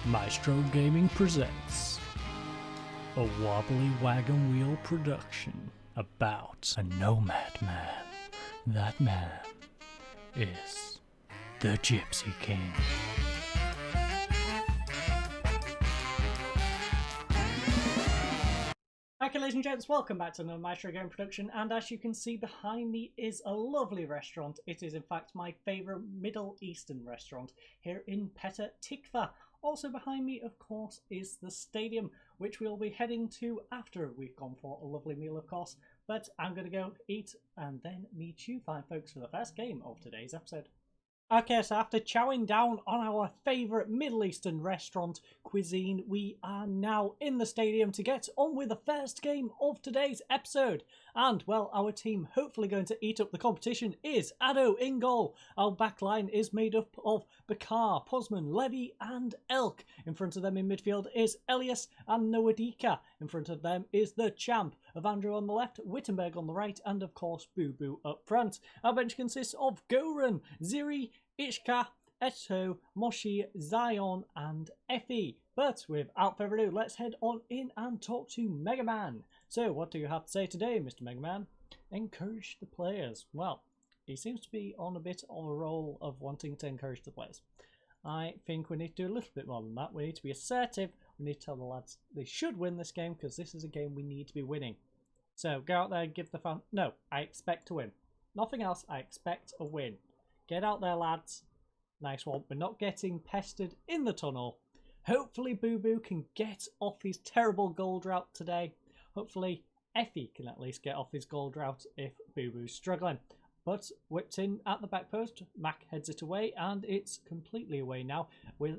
Maestro Gaming presents a wobbly wagon wheel production about a nomad man. That man is the Gypsy King. Okay, ladies and gents, welcome back to another Maestro Game production, and as you can see behind me is a lovely restaurant. It is in fact my favourite Middle Eastern restaurant here in Petah Tikva. Also behind me, of course, is the stadium, which we'll be heading to after we've gone for a lovely meal, of course. But I'm going to go eat and then meet you fine folks for the first game of today's episode. Okay, so after chowing down on our favourite Middle Eastern restaurant cuisine, we are now in the stadium to get on with the first game of today's episode. And, well, our team hopefully going to eat up the competition is Addo in goal. Our backline is made up of Bakar, Posman, Levy and Elk. In front of them in midfield is Elias and Noadika. In front of them is the champ, Evandro on the left, Wittenberg on the right, and of course Boo Boo up front. Our bench consists of Goran, Ziri, Ishka, Eto, Moshi, Zion and Effie. But without further ado, let's head on in and talk to Mega Man. So what do you have to say today, Mr. Mega Man? Encourage the players. Well, he seems to be on a bit of a roll of wanting to encourage the players. I think we need to do a little bit more than that. We need to be assertive. We need to tell the lads they should win this game because this is a game we need to be winning. So go out there and give the fan... No, I expect to win. Nothing else. I expect a win. Get out there, lads. Nice one. We're not getting pestered in the tunnel. Hopefully Boo Boo can get off his terrible goal drought today. Hopefully Effie can at least get off his goal drought if Boo Boo's struggling. But whipped in at the back post. Mac heads it away and it's completely away now.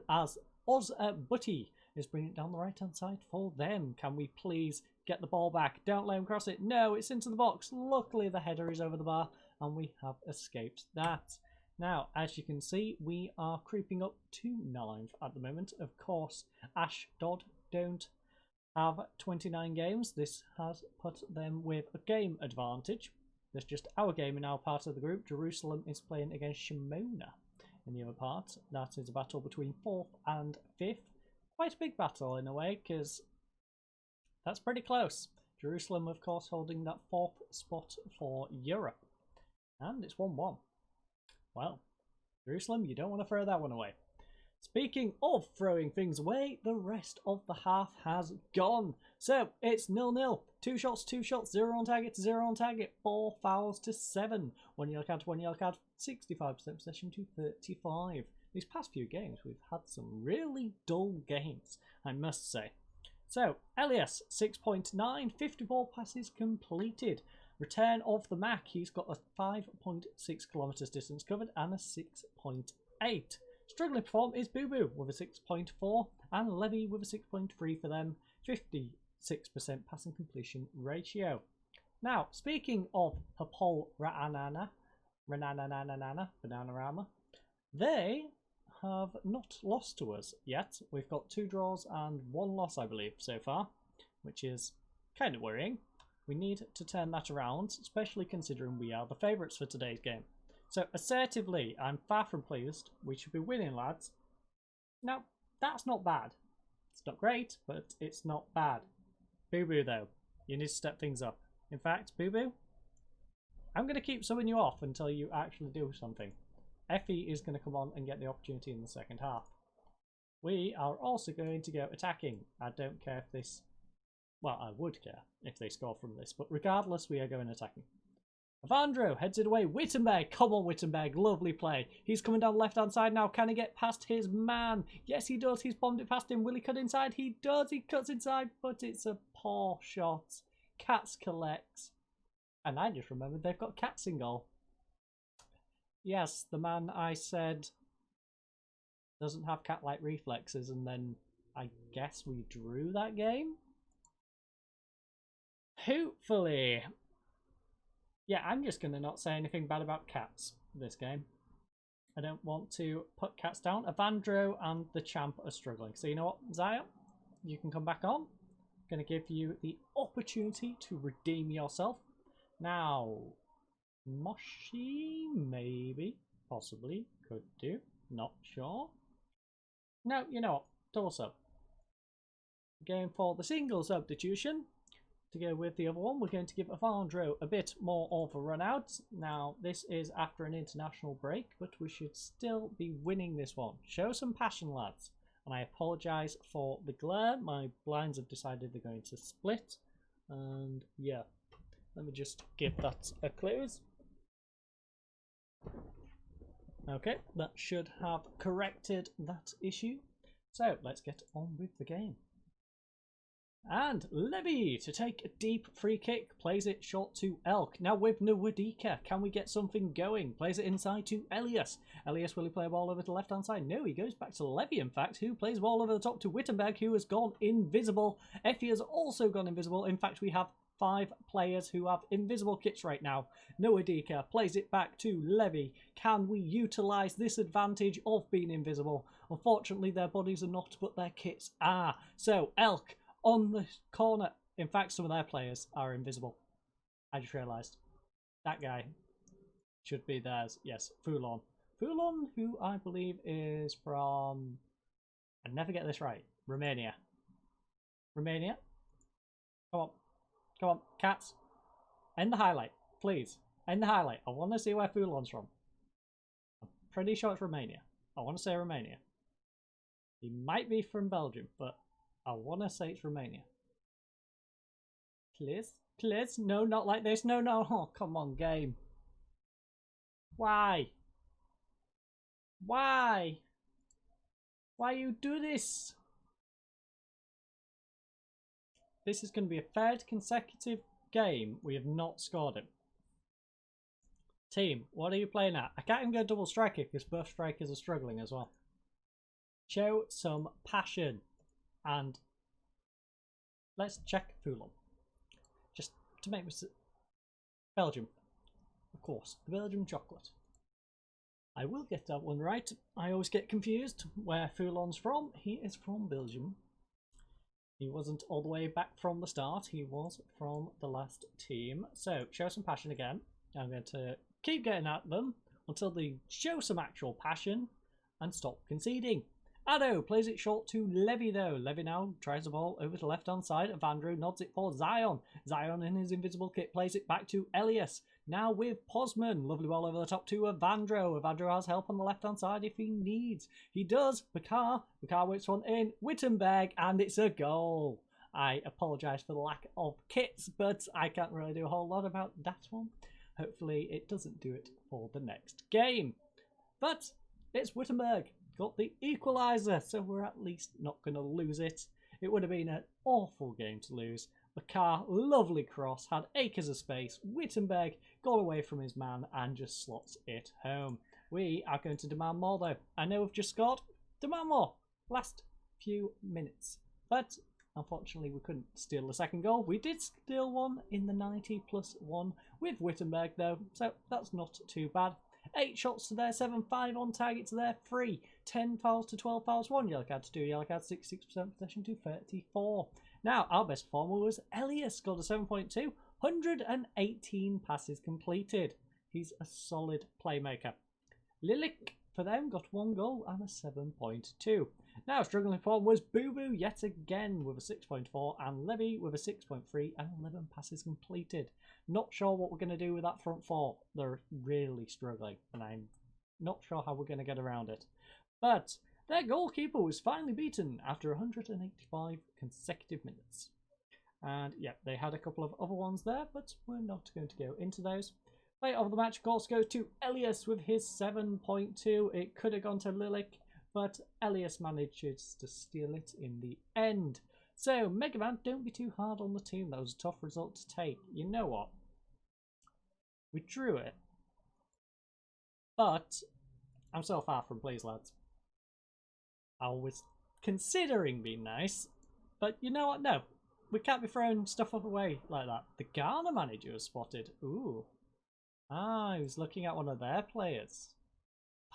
As Oz Butty is bringing it down the right hand side for them. Can we please get the ball back? Don't let him cross it. No, it's into the box. Luckily the header is over the bar and we have escaped that. Now, as you can see, we are creeping up to 9th at the moment. Of course, Ashdod don't have 29 games. This has put them with a game advantage. There's just our game in our part of the group. Jerusalem is playing against Shimona in the other part. That is a battle between 4th and 5th. Quite a big battle in a way, because that's pretty close. Jerusalem, of course, holding that 4th spot for Europe. And it's 1-1. Well, Jerusalem, you don't want to throw that one away. Speaking of throwing things away, the rest of the half has gone. So, it's 0-0. 2 shots, 0 on target to 0 on target. 4 fouls to 7. 1 yellow card to 1 yellow card. 65% possession to 35. These past few games, we've had some really dull games, I must say. So, Elias, 6.9, 54 passes completed. Return of the Mac, he's got a 5.6 kilometres distance covered and a 6.8. Struggling to perform is Boo Boo with a 6.4 and Levy with a 6.3 for them. 56% passing completion ratio. Now, speaking of Hapol Bananarama, they have not lost to us yet. We've got 2 draws and 1 loss, I believe, so far, which is kind of worrying. We need to turn that around, especially considering we are the favourites for today's game. So, assertively, I'm far from pleased. We should be winning, lads. Now, that's not bad. It's not great, but it's not bad. Boo Boo, though, you need to step things up. In fact, Boo Boo, I'm going to keep subbing you off until you actually do something. Effie is going to come on and get the opportunity in the second half. We are also going to go attacking. I don't care if this... Well, I would care if they score from this, but regardless, we are going attacking. Evandro heads it away. Wittenberg, come on Wittenberg, lovely play. He's coming down the left-hand side now. Can he get past his man? Yes, he does. He's bombed it past him. Will he cut inside? He does. He cuts inside, but it's a poor shot. Cats collects. And I just remembered they've got cats in goal. Yes, the man I said doesn't have cat-like reflexes, and then I guess we drew that game? Hopefully. Yeah, I'm just going to not say anything bad about cats this game. I don't want to put cats down. Evandro and the champ are struggling. So you know what, Zion? You can come back on. I'm going to give you the opportunity to redeem yourself. Now, Moshi, maybe, possibly, could do. Not sure. No, you know what? double sub. Going for the single substitution to go with the other one. We're going to give Avandro a bit more of a run out. Now, this is after an international break, but we should still be winning this one. Show some passion, lads. And I apologise for the glare. My blinds have decided they're going to split. And yeah, let me just give that a close. Okay, that should have corrected that issue. So let's get on with the game. And Levy to take a deep free kick, plays it short to Elk. Now with Nwadika, can we get something going? Plays it inside to Elias. Elias, will he play a ball over to the left hand side? No, he goes back to Levy, in fact, who plays ball over the top to Wittenberg, who has gone invisible. Effie has also gone invisible. In fact, we have 5 players who have invisible kits right now. Nwadika plays it back to Levy. Can we utilise this advantage of being invisible? Unfortunately, their bodies are not, but their kits are. So, Elk on the corner. In fact, some of their players are invisible. I just realised. That guy should be theirs. Yes, Foulon. Foulon, who I believe is from... I never get this right. Romania. Romania? Come on. Come on, cats. End the highlight, please. End the highlight. I want to see where Foulon's from. I'm pretty sure it's Romania. I want to say Romania. He might be from Belgium, but I want to say it's Romania. Please? Please? No, not like this. No, no. Oh, come on, game. Why? Why? Why you do this? This is going to be a third consecutive game we have not scored him. Team, what are you playing at? I can't even go double striker because both strikers are struggling as well. Show some passion. And let's check Foulon. Just to make this... Belgium. Of course, the Belgium chocolate. I will get that one right. I always get confused where Foulon's from. He is from Belgium. He wasn't all the way back from the start. He was from the last team. So, show some passion again. I'm going to keep getting at them until they show some actual passion and stop conceding. Addo plays it short to Levy though. Levy now tries the ball over to the left hand side. Avandro nods it for Zion. Zion in his invisible kit plays it back to Elias. Now with Posman. Lovely ball over the top to Avandro. Avandro has help on the left hand side if he needs. He does. Bakar whips one in. Wittenberg, and it's a goal. I apologise for the lack of kits, but I can't really do a whole lot about that one. Hopefully it doesn't do it for the next game. But it's Wittenberg. Got the equaliser, so we're at least not going to lose it. It would have been an awful game to lose. Bakar, lovely cross, had acres of space. Wittenberg got away from his man and just slots it home. We are going to demand more though. I know we've just scored. Demand more. Last few minutes. But unfortunately we couldn't steal the second goal. We did steal one in the 90+1 with Wittenberg though, so that's not too bad. 8 shots to their 7, 5 on target to their 3, 10 fouls to 12 fouls, 1 yellow card to 2 yellow cards, 66% possession to 34. Now, our best performer was Elias, got a 7.2, 118 passes completed. He's a solid playmaker. Lilik, for them, got 1 goal and a 7.2. Now, struggling form was Boo Boo yet again with a 6.4 and Levy with a 6.3 and 11 passes completed. Not sure what we're going to do with that front 4. They're really struggling and I'm not sure how we're going to get around it. But their goalkeeper was finally beaten after 185 consecutive minutes. And yeah, they had a couple of other ones there, but we're not going to go into those. Player of the match, of course, goes to Elias with his 7.2. It could have gone to Lilik, but Elias manages to steal it in the end. So, Mega Man, don't be too hard on the team. That was a tough result to take. You know what? We drew it. But I'm so far from please, lads. I was considering being nice, but you know what? No. We can't be throwing stuff away like that. The Ghana manager was spotted. Ooh. Ah, he was looking at one of their players.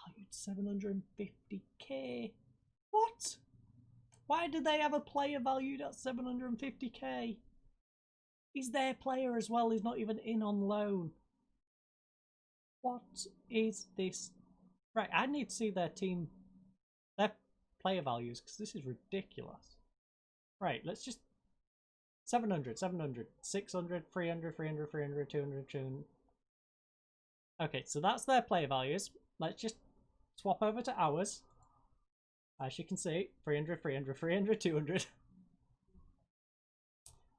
Valued 750k. What? Why did they have a player valued at 750k? He's their player as well. He's not even in on loan. What is this? Right, I need to see their team. player values because this is ridiculous. Right, let's just 700, 700, 600, 300, 300, 300, 200, 200. Okay, so that's their player values. Let's just swap over to ours. As you can see, 300, 300, 300, 200.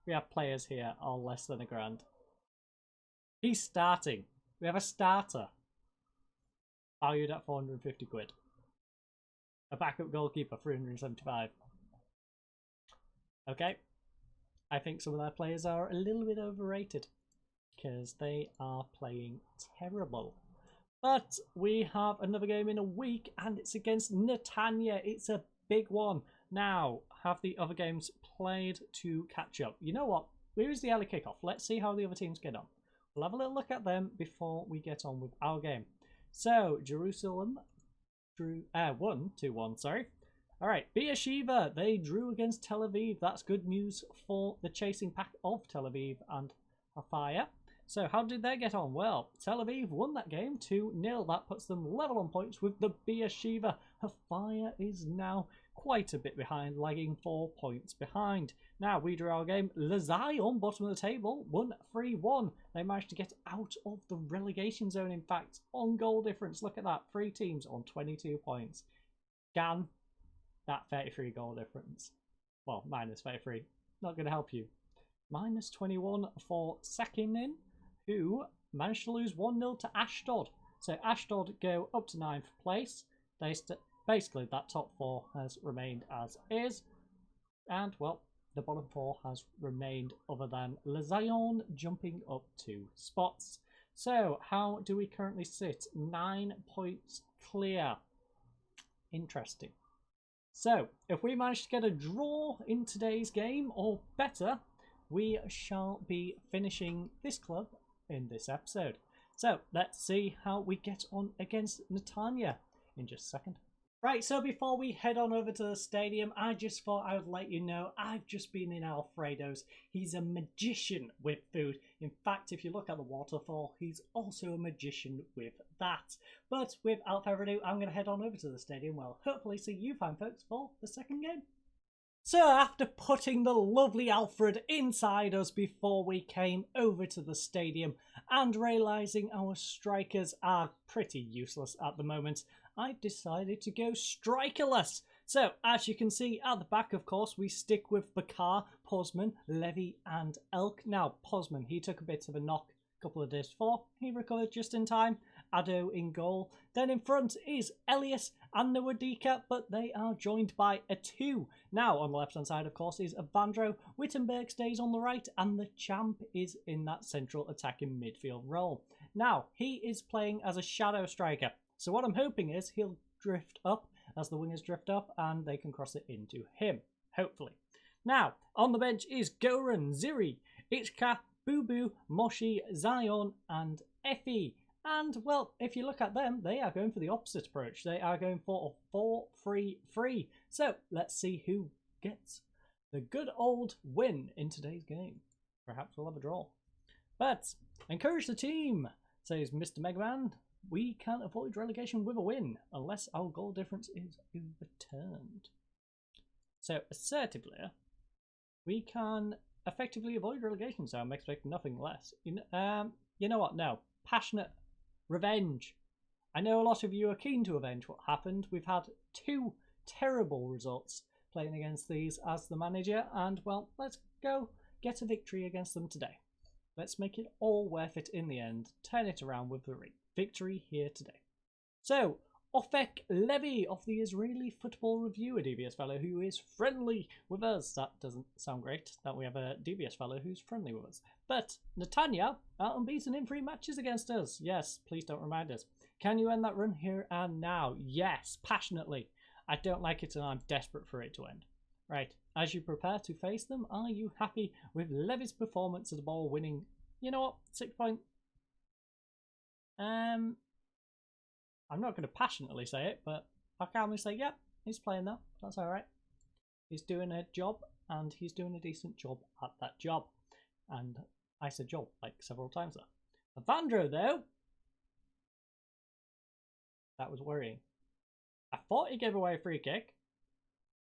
We have players here all less than £1,000. He's starting. We have a starter. Valued at 450 quid. A backup goalkeeper, 375. Okay. I think some of their players are a little bit overrated. Because they are playing terrible. But we have another game in a week, and it's against Netanya. It's a big one. Now, have the other games played to catch up? You know what? Where is the early kickoff? Let's see how the other teams get on. We'll have a little look at them before we get on with our game. So, Jerusalem won 2-1, sorry. Alright, Beersheba, they drew against Tel Aviv. That's good news for the chasing pack of Tel Aviv and Hafaya. So how did they get on? Well, Tel Aviv won that game 2-0. That puts them level on points with the Beersheba. Hafaya is now quite a bit behind, lagging 4 points behind. Now, we drew our game. Lazai, bottom of the table, won 3-1. They managed to get out of the relegation zone, in fact, on goal difference. Look at that. 3 teams on 22 points. Gan, that 33 goal difference. Well, minus 33. Not going to help you. Minus 21 for Sakinin, who managed to lose 1-0 to Ashdod. So Ashdod go up to 9th place. They basically, that top 4 has remained as is. And, well, the bottom 4 has remained, other than Lezion jumping up 2 spots. So, how do we currently sit? 9 points clear. Interesting. So, if we manage to get a draw in today's game, or better, we shall be finishing this club in this episode. So, let's see how we get on against Netanya in just a second. Right, so before we head on over to the stadium, I just thought I would let you know I've just been in Alfredo's. He's a magician with food. In fact, if you look at the waterfall, he's also a magician with that. But without further ado, I'm going to head on over to the stadium. Well, hopefully see you fine folks for the second game. So after putting the lovely Alfred inside us before we came over to the stadium and realising our strikers are pretty useless at the moment, I decided to go strikerless. So as you can see at the back, of course, we stick with Bakar, Posman, Levy and Elk. Now Posman, he took a bit of a knock a couple of days before. He recovered just in time. Addo in goal. Then in front is Elias and Nwadika, but they are joined by a 2. Now on the left hand side, of course, is Avandro. Wittenberg stays on the right, and the champ is in that central attacking midfield role. Now he is playing as a shadow striker. So what I'm hoping is he'll drift up as the wingers drift up and they can cross it into him, hopefully. Now, on the bench is Goran, Ziri, Ichka, Bubu, Moshi, Zion and Effie. And, well, if you look at them, they are going for the opposite approach. They are going for a 4-3-3. So, let's see who gets the good old win in today's game. Perhaps we'll have a draw. But, encourage the team, says Mr. Megaman. We can't avoid relegation with a win unless our goal difference is overturned. So, assertively, we can effectively avoid relegation, so I'm expecting nothing less. You know what? No. Passionate revenge. I know a lot of you are keen to avenge what happened. We've had 2 terrible results playing against these as the manager, and, well, let's go get a victory against them today. Let's make it all worth it in the end. Turn it around with the victory here today. So, Ofek Levy of the Israeli Football Review, a devious fellow who is friendly with us. That doesn't sound great, that we have a devious fellow who's friendly with us. But Netanya are unbeaten in 3 matches against us. Yes, please don't remind us. Can you end that run here and now? Yes, passionately. I don't like it and I'm desperate for it to end. Right, as you prepare to face them, are you happy with Levy's performance at the ball winning? You know what, 6 point. I'm not going to passionately say it, but I calmly say, yep, he's playing that. That's all right. He's doing a job, and he's doing a decent job at that job. And I said job like several times there. Avandro, though, that was worrying. I thought he gave away a free kick.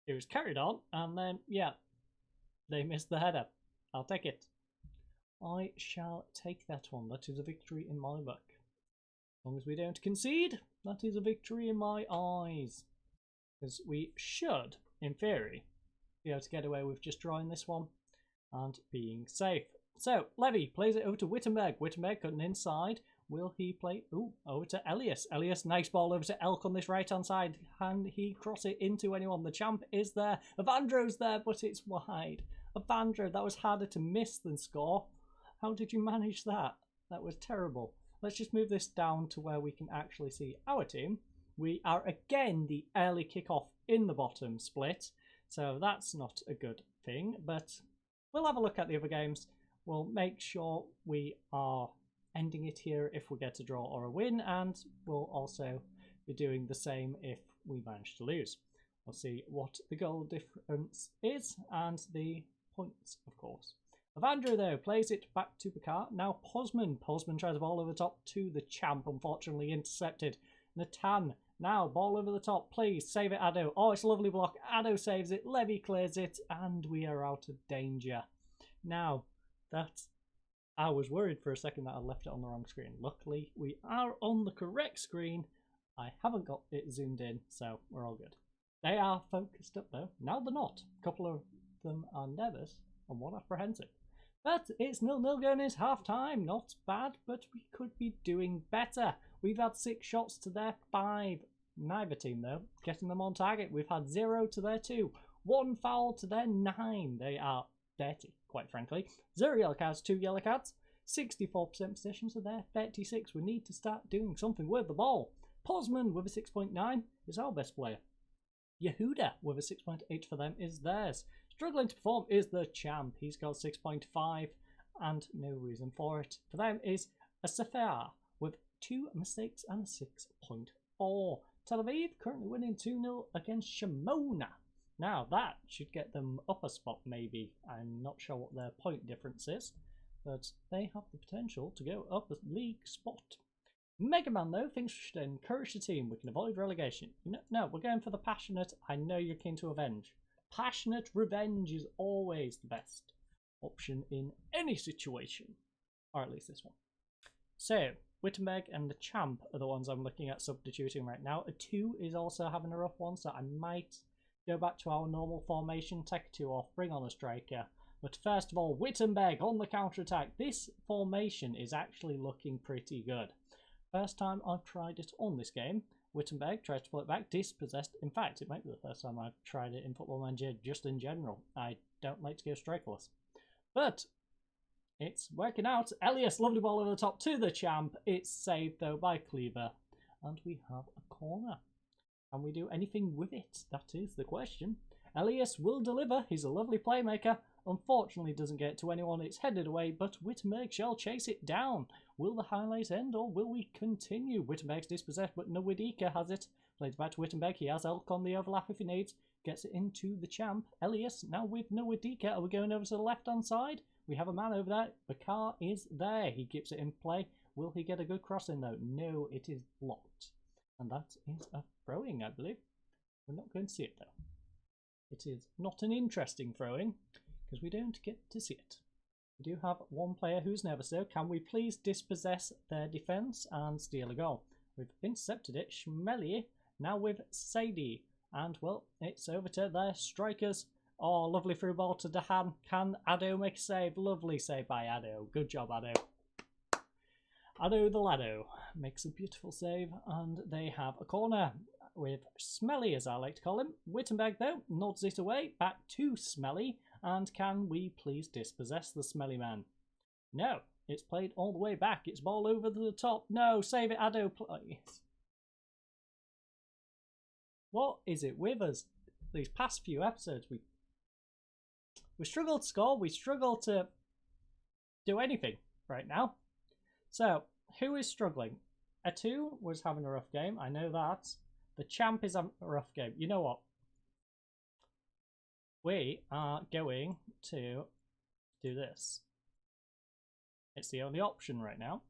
It was carried on, and then, yeah, they missed the header. I'll take it. I shall take that one. That is a victory in my book. As long as we don't concede, that is a victory in my eyes. Because we should, in theory, be able to get away with just drawing this one and being safe. So, Levy plays it over to Wittenberg. Wittenberg cutting inside. Will he play? Ooh, over to Elias. Elias, nice ball over to Elk on this right-hand side. Can he cross it into anyone? The champ is there. Evandro's there, but it's wide. Evandro, that was harder to miss than score. How did you manage that? That was terrible. Let's just move this down to where we can actually see our team. We are again the early kickoff in the bottom split, so that's not a good thing, but we'll have a look at the other games. We'll make sure we are ending it here if we get a draw or a win, and we'll also be doing the same if we manage to lose. We'll see what the goal difference is and the points, of course. Evandro, though, plays it back to Picard. Now Posman. Posman tries a ball over the top to the champ, unfortunately intercepted. Natan, now ball over the top. Please save it, Addo. Oh, it's a lovely block. Addo saves it. Levy clears it, and we are out of danger. Now, I was worried for a second that I left it on the wrong screen. Luckily, we are on the correct screen. I haven't got it zoomed in, so we're all good. They are focused up, though. Now they're not. A couple of them are nervous and one apprehensive. But it's 0-0 going into half-time. Not bad, but we could be doing better. We've had 6 shots to their 5. Neither team, though, getting them on target. We've had 0 to their 2. 1 foul to their 9. They are dirty, quite frankly. 0 yellow cards, 2 yellow cards. 64% possession to their 36. We need to start doing something with the ball. Posman with a 6.9 is our best player. Yehuda with a 6.8 for them is theirs. Struggling to perform is the champ. He's got 6.5 and no reason for it. For them is a Safar with 2 mistakes and a 6.4. Tel Aviv currently winning 2-0 against Shimona. Now that should get them up a spot maybe. I'm not sure what their point difference is, but they have the potential to go up a league spot. Mega Man, though, thinks we should encourage the team. We can avoid relegation. No, we're going for the passionate. I know you're keen to avenge. Passionate revenge is always the best option in any situation. Or at least this one. So, Wittenberg and the champ are the ones I'm looking at substituting right now. A 2 is also having a rough one, so I might go back to our normal formation, take a 2 off, bring on a striker. But first of all, Wittenberg on the counter-attack. This formation is actually looking pretty good. First time I've tried it on this game. Wittenberg tries to pull it back, dispossessed. In fact, it might be the first time I've tried it in Football Manager just in general. I don't like to go strikerless. But it's working out. Elias, lovely ball over the top to the champ. It's saved though by Cleaver. And we have a corner. Can we do anything with it? That is the question. Elias will deliver. He's a lovely playmaker. Unfortunately doesn't get to anyone. It's headed away, but Wittenberg shall chase it down. Will the highlight end or will we continue? Wittenberg's dispossessed, but Nowidika has it. Plays back to Wittenberg. He has Elk on the overlap if he needs. Gets it into the champ. Elias now with Nowidika. Are we going over to the left-hand side? We have a man over there. Bakar is there. He keeps it in play. Will he get a good cross in though? No, it is blocked. And that is a throwing, I believe. We're not going to see it though. It is not an interesting throwing because we don't get to see it. We do have one player who's never so. Can we please dispossess their defence and steal a goal? We've intercepted it. Schmelier now with Sadie. And, well, it's over to their strikers. Oh, lovely through ball to Dahan. Can Addo make a save? Lovely save by Addo. Good job, Addo. Addo the Laddo makes a beautiful save. And they have a corner with Smelly, as I like to call him. Wittenberg, though, nods it away. Back to Smelly. And can we please dispossess the Smelly man? No, it's played all the way back. It's ball over the top. No, save it, Addo, please. What is it with us? These past few episodes, we struggle to score. We struggle to do anything right now. So, who is struggling? A2 was having a rough game. I know that. The champ is having a rough game. You know what? We are going to do this. It's the only option right now,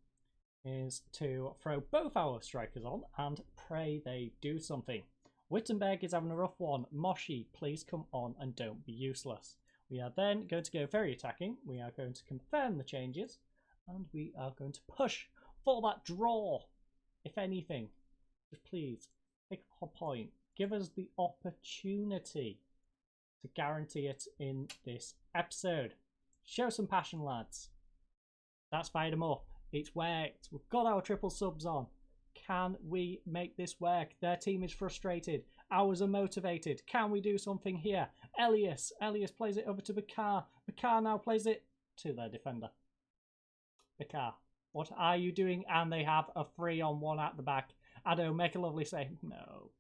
is to throw both our strikers on and pray they do something. Wittenberg is having a rough one. Moshi, please come on and don't be useless. We are then going to go very attacking. We are going to confirm the changes. And we are going to push for that draw. If anything, just please pick up a point. Give us the opportunity to guarantee it in this episode. Show some passion, lads. That's fired them up. It's worked. We've got our triple subs on. Can we make this work? Their team is frustrated. Ours are motivated. Can we do something here? Elias plays it over to Bakar. Bakar now plays it to their defender. Bakar, what are you doing? And they have a 3-on-1 at the back. Addo, make a lovely save. No.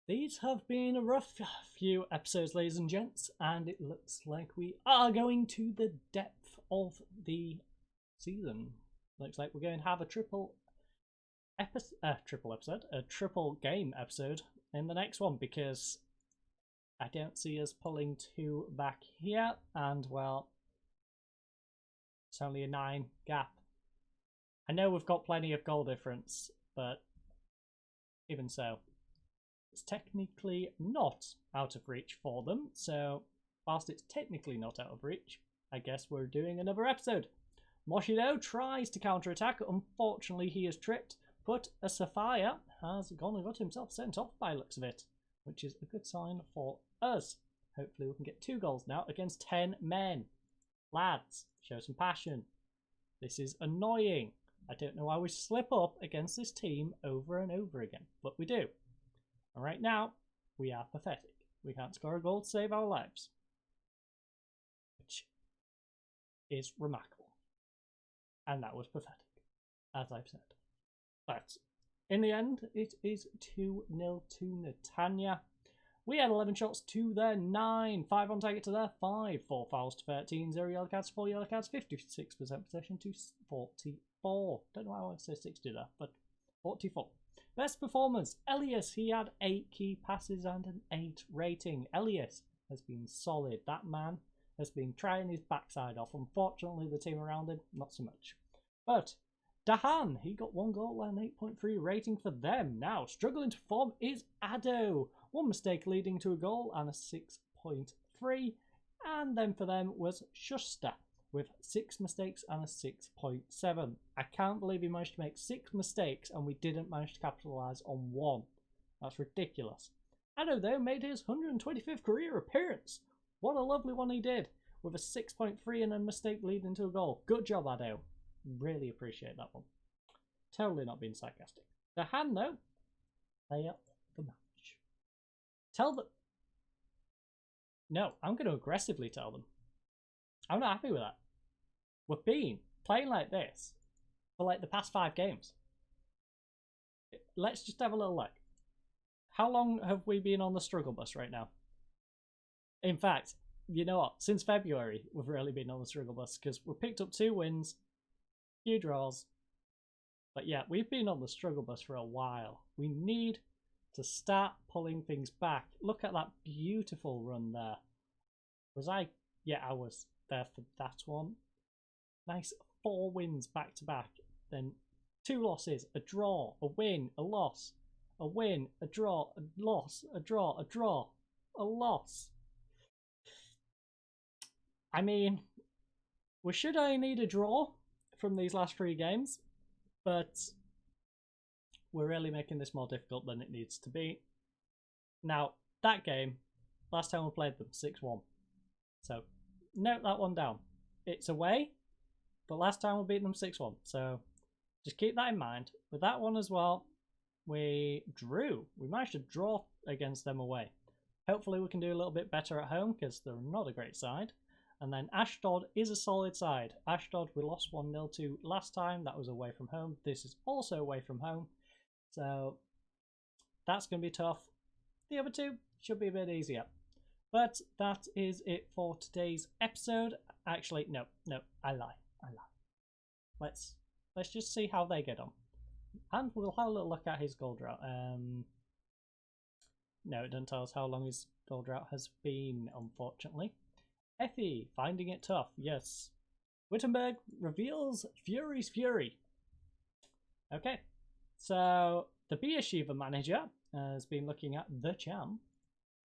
These have been a rough few episodes, ladies and gents, and it looks like we are going to the depth of the season. Looks like we're going to have a triple game episode in the next one, because I don't see us pulling 2 back here, and well, it's only a 9 gap. I know we've got plenty of goal difference, but even so, it's technically not out of reach for them. So whilst it's technically not out of reach, I guess we're doing another episode. Moshido tries to counterattack. Unfortunately, he is tripped, but a Sapphire has gone and got himself sent off by looks of it, which is a good sign for us. Hopefully we can get 2 goals now against 10 men. Lads, show some passion. This is annoying. I don't know why we slip up against this team over and over again, but we do. And right now, we are pathetic. We can't score a goal to save our lives, which is remarkable. And that was pathetic, as I've said. But in the end, it is 2-0 to Netanya. We had 11 shots to their 9, 5 on target to their 5, 4 fouls to 13, 0 yellow cards, 4 yellow cards, 56% possession to 44. Don't know how I say 60 there, but 44. Best performance, Elias. He had 8 key passes and an 8 rating. Elias has been solid. That man has been trying his backside off. Unfortunately, the team around him, not so much. But Dahan, he got 1 goal and 8.3 rating for them. Now, struggling to form is Addo. 1 mistake leading to a goal and a 6.3. And then for them was Schuster with 6 mistakes and a 6.7. I can't believe he managed to make 6 mistakes and we didn't manage to capitalise on 1. That's ridiculous. Addo, though, made his 125th career appearance. What a lovely one he did, with a 6.3 and a mistake leading to a goal. Good job, Addo. Really appreciate that one. Totally not being sarcastic. The hand, though, player of the match. Tell them. No, I'm going to aggressively tell them. I'm not happy with that. We've been playing like this for like the past 5 games. Let's just have a little look. How long have we been on the struggle bus right now? In fact, you know what? Since February, we've really been on the struggle bus because we picked up 2 wins, few draws. But yeah, we've been on the struggle bus for a while. We need to start pulling things back. Look at that beautiful run there. Was I? Yeah, I was there for that one. Nice 4 wins back to back. Then 2 losses, a draw, a win, a loss, a win, a draw, a loss, a draw, a draw, a loss. I mean, we should only need a draw from these last 3 games, but we're really making this more difficult than it needs to be. Now, that game, last time we played them, 6-1. So, note that one down. It's away, but last time we beat them 6-1. So, just keep that in mind. With that one as well, we drew. We managed to draw against them away. Hopefully we can do a little bit better at home because they're not a great side. And then Ashdod is a solid side. Ashdod we lost 1-0 to last time. That was away from home. This is also away from home. So that's going to be tough. The other 2 should be a bit easier. But that is it for today's episode. Actually, no, I lie. Let's just see how they get on. And we'll have a little look at his goal drought. No, it doesn't tell us how long his goal drought has been, unfortunately. Effie, finding it tough, yes. Wittenberg reveals Fury's fury. Okay, So the Beersheba manager has been looking at the champ,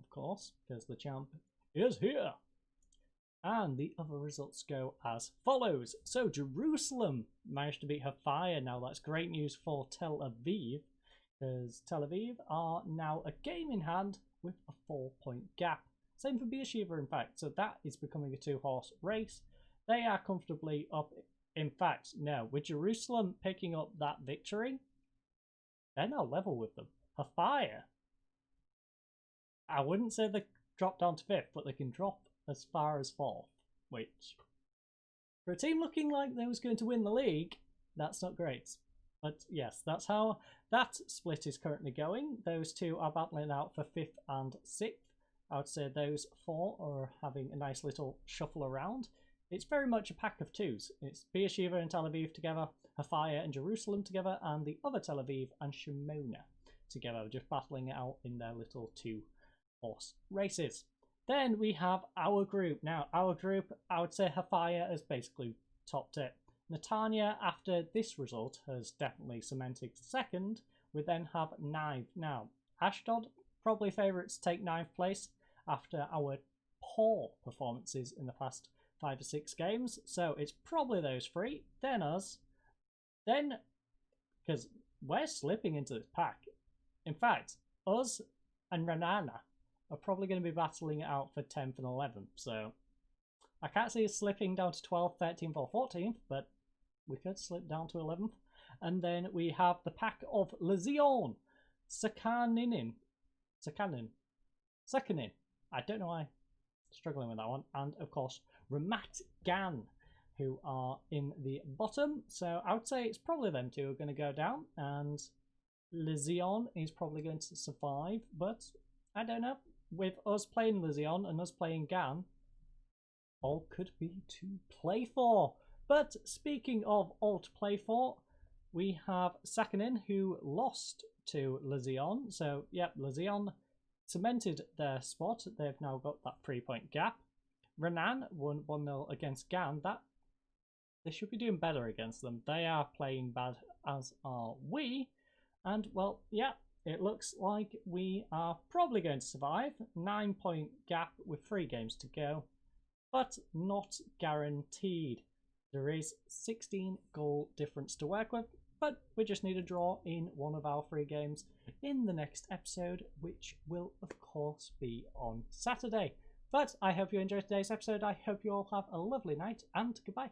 of course, because the champ is here. And the other results go as follows. So Jerusalem managed to beat Hafaya. Now that's great news for Tel Aviv, because Tel Aviv are now a game in hand with a 4-point gap. Same for Beersheba, in fact. So that is becoming a 2-horse race. They are comfortably up. In fact, no, with Jerusalem picking up that victory, they're now level with them. Hafaya, I wouldn't say they drop down to 5th, but they can drop as far as 4th, which, for a team looking like they was going to win the league, that's not great. But yes, that's how that split is currently going. Those two are battling out for 5th and 6th. I would say those 4 are having a nice little shuffle around. It's very much a pack of 2s. It's Beersheba and Tel Aviv together, Hafaya and Jerusalem together, and the other Tel Aviv and Shimona together, just battling it out in their little 2-horse races. Then we have our group. Now, our group, I would say Hafaya has basically topped it. Netanya, after this result, has definitely cemented 2nd. We then have Nive. Now, Ashdod, probably favourites to take 9th place after our poor performances in the past 5 or 6 games. So it's probably those 3, then us, then, because we're slipping into this pack. In fact, us and Renana are probably going to be battling it out for 10th and 11th. So I can't see us slipping down to 12th, 13th or 14th, but we could slip down to 11th. And then we have the pack of Lezion, Sakanin. I don't know why I'm struggling with that one. And of course, Ramat Gan, who are in the bottom. So I would say it's probably them two are going to go down, and Lezion is probably going to survive, but I don't know. With us playing Lezion and us playing Gan, all could be to play for. But speaking of all to play for, we have Sakanin, who lost to Lezion. So, yep, Lezion cemented their spot. They've now got that 3-point gap. Renan won 1-0 against Gan. They should be doing better against them. They are playing bad, as are we. And, well, yeah, it looks like we are probably going to survive. 9-point gap with 3 games to go, but not guaranteed. There is 16 goal difference to work with, but we just need a draw in one of our 3 games in the next episode, which will, of course, be on Saturday. But I hope you enjoyed today's episode. I hope you all have a lovely night, and goodbye.